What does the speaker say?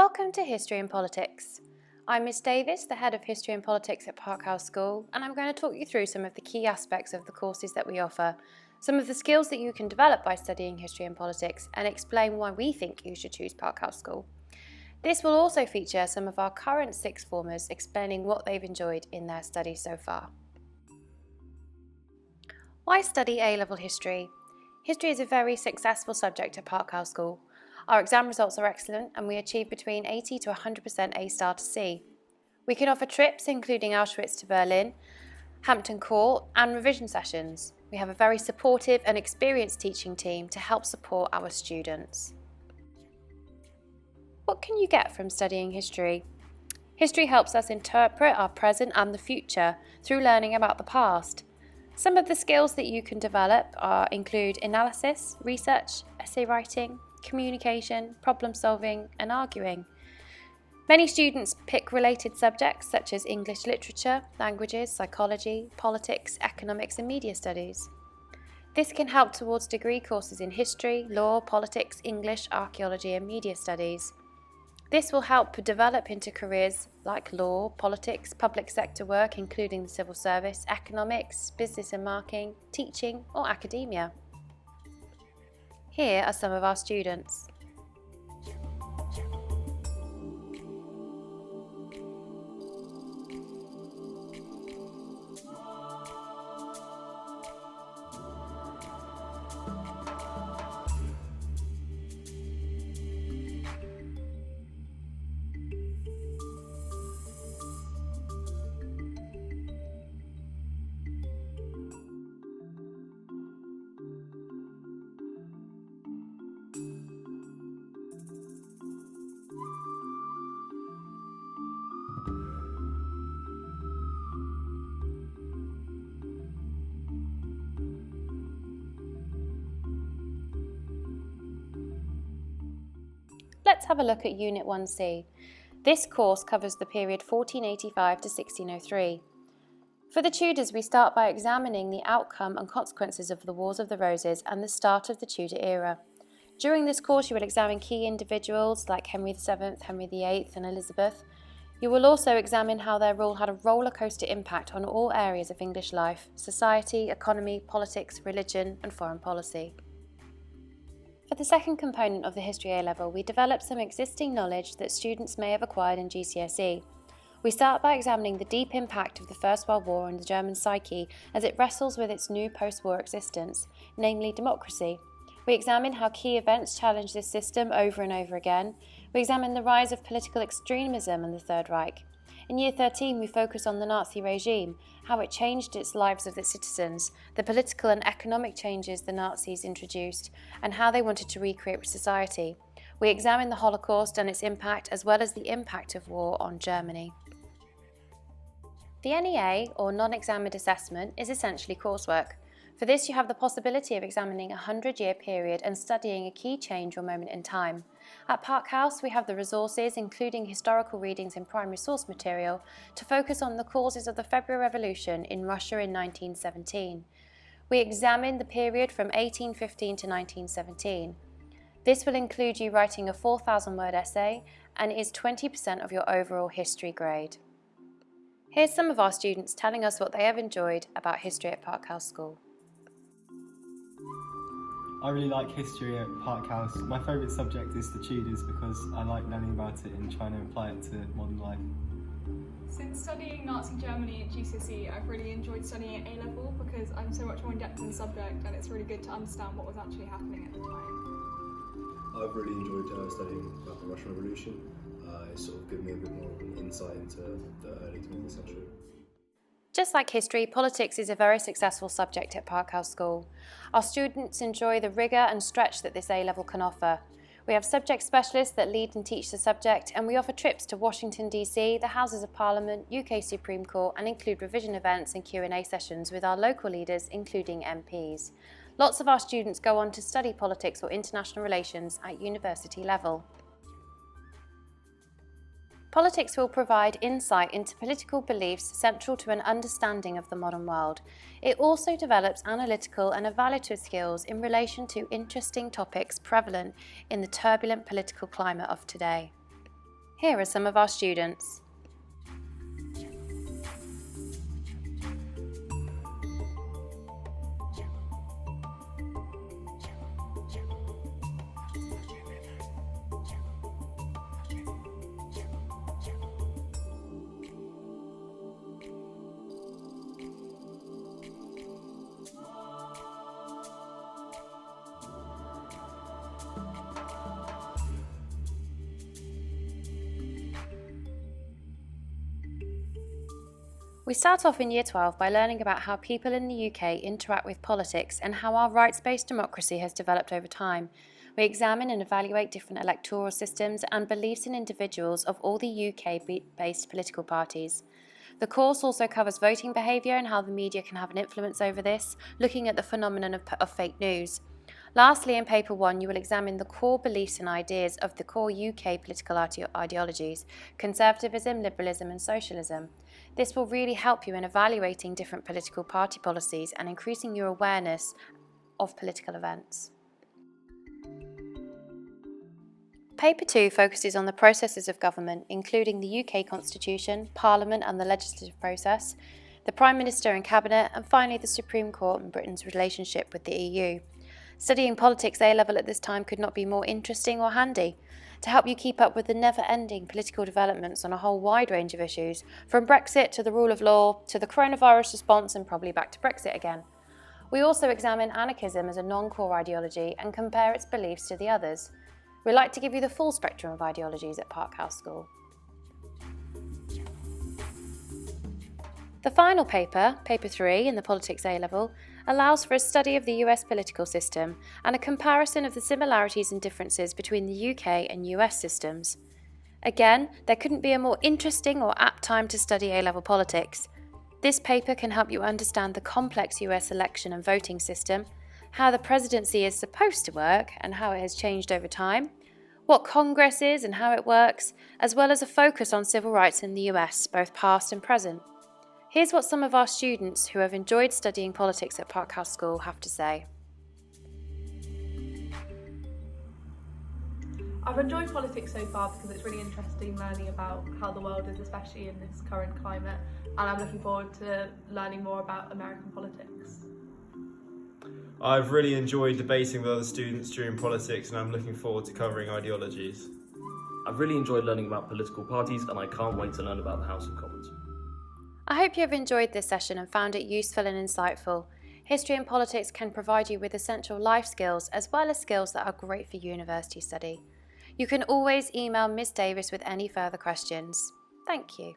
Welcome to History and Politics. I'm Miss Davis, the Head of History and Politics at Parkhouse School, and I'm going to talk you through some of the key aspects of the courses that we offer, some of the skills that you can develop by studying History and Politics, and explain why we think you should choose Parkhouse School. This will also feature some of our current sixth formers explaining what they've enjoyed in their studies so far. Why study A-level history? History is a very successful subject at Parkhouse School. Our exam results are excellent and we achieve between 80 to 100% A-star to C. We can offer trips including Auschwitz to Berlin, Hampton Court and revision sessions. We have a very supportive and experienced teaching team to help support our students. What can you get from studying history? History helps us interpret our present and the future through learning about the past. Some of the skills that you can develop include analysis, research, essay writing, communication, problem solving and arguing. Many students pick related subjects such as English literature, languages, psychology, politics, economics and media studies. This can help towards degree courses in history, law, politics, English, archaeology and media studies. This will help develop into careers like law, politics, public sector work including the civil service, economics, business and marketing, teaching or academia. Here are some of our students. Let's have a look at Unit 1C. This course covers the period 1485 to 1603. For the Tudors, we start by examining the outcome and consequences of the Wars of the Roses and the start of the Tudor era. During this course, you will examine key individuals like Henry VII, Henry VIII and Elizabeth. You will also examine how their rule had a roller coaster impact on all areas of English life, society, economy, politics, religion and foreign policy. For the second component of the History A-level, we develop some existing knowledge that students may have acquired in GCSE. We start by examining the deep impact of the First World War on the German psyche as it wrestles with its new post-war existence, namely democracy. We examine how key events challenge this system over and over again. We examine the rise of political extremism and the Third Reich. In Year 13, we focus on the Nazi regime, how it changed its lives of its citizens, the political and economic changes the Nazis introduced, and how they wanted to recreate society. We examine the Holocaust and its impact, as well as the impact of war on Germany. The NEA, or non-examined assessment, is essentially coursework. For this, you have the possibility of examining a 100-year period and studying a key change or moment in time. At Parkhouse, we have the resources, including historical readings in primary source material, to focus on the causes of the February Revolution in Russia in 1917. We examine the period from 1815 to 1917. This will include you writing a 4,000-word essay and is 20% of your overall history grade. Here's some of our students telling us what they have enjoyed about history at Parkhouse School. I really like history at Parkhouse. My favourite subject is the Tudors because I like learning about it and trying to apply it to modern life. Since studying Nazi Germany at GCSE, I've really enjoyed studying at A-level because I'm so much more in depth in the subject and it's really good to understand what was actually happening at the time. I've really enjoyed studying about the Russian Revolution. It's sort of given me a bit more insight into the early 20th century. Just like history, politics is a very successful subject at Parkhouse School. Our students enjoy the rigour and stretch that this A-level can offer. We have subject specialists that lead and teach the subject, and we offer trips to Washington DC, the Houses of Parliament, UK Supreme Court, and include revision events and Q&A sessions with our local leaders, including MPs. Lots of our students go on to study politics or international relations at university level. Politics will provide insight into political beliefs central to an understanding of the modern world. It also develops analytical and evaluative skills in relation to interesting topics prevalent in the turbulent political climate of today. Here are some of our students. We start off in Year 12 by learning about how people in the UK interact with politics and how our rights-based democracy has developed over time. We examine and evaluate different electoral systems and beliefs in individuals of all the UK-based political parties. The course also covers voting behaviour and how the media can have an influence over this, looking at the phenomenon of fake news. Lastly, in Paper 1, you will examine the core beliefs and ideas of the core UK political ideologies: conservatism, liberalism and socialism. This will really help you in evaluating different political party policies and increasing your awareness of political events. Paper 2 focuses on the processes of government, including the UK Constitution, Parliament and the legislative process, the Prime Minister and Cabinet, and finally the Supreme Court and Britain's relationship with the EU. Studying politics A-level at this time could not be more interesting or handy to help you keep up with the never-ending political developments on a whole wide range of issues, from Brexit to the rule of law to the coronavirus response and probably back to Brexit again. We also examine anarchism as a non-core ideology and compare its beliefs to the others. We like to give you the full spectrum of ideologies at Park House School. The final paper, Paper 3 in the Politics A-level, allows for a study of the US political system and a comparison of the similarities and differences between the UK and US systems. Again, there couldn't be a more interesting or apt time to study A-level politics. This paper can help you understand the complex US election and voting system, how the presidency is supposed to work and how it has changed over time, what Congress is and how it works, as well as a focus on civil rights in the US, both past and present. Here's what some of our students who have enjoyed studying politics at Park House School have to say. I've enjoyed politics so far because it's really interesting learning about how the world is, especially in this current climate, and I'm looking forward to learning more about American politics. I've really enjoyed debating with other students during politics, and I'm looking forward to covering ideologies. I've really enjoyed learning about political parties, and I can't wait to learn about the House of Commons. I hope you have enjoyed this session and found it useful and insightful. History and politics can provide you with essential life skills as well as skills that are great for university study. You can always email Ms. Davis with any further questions. Thank you.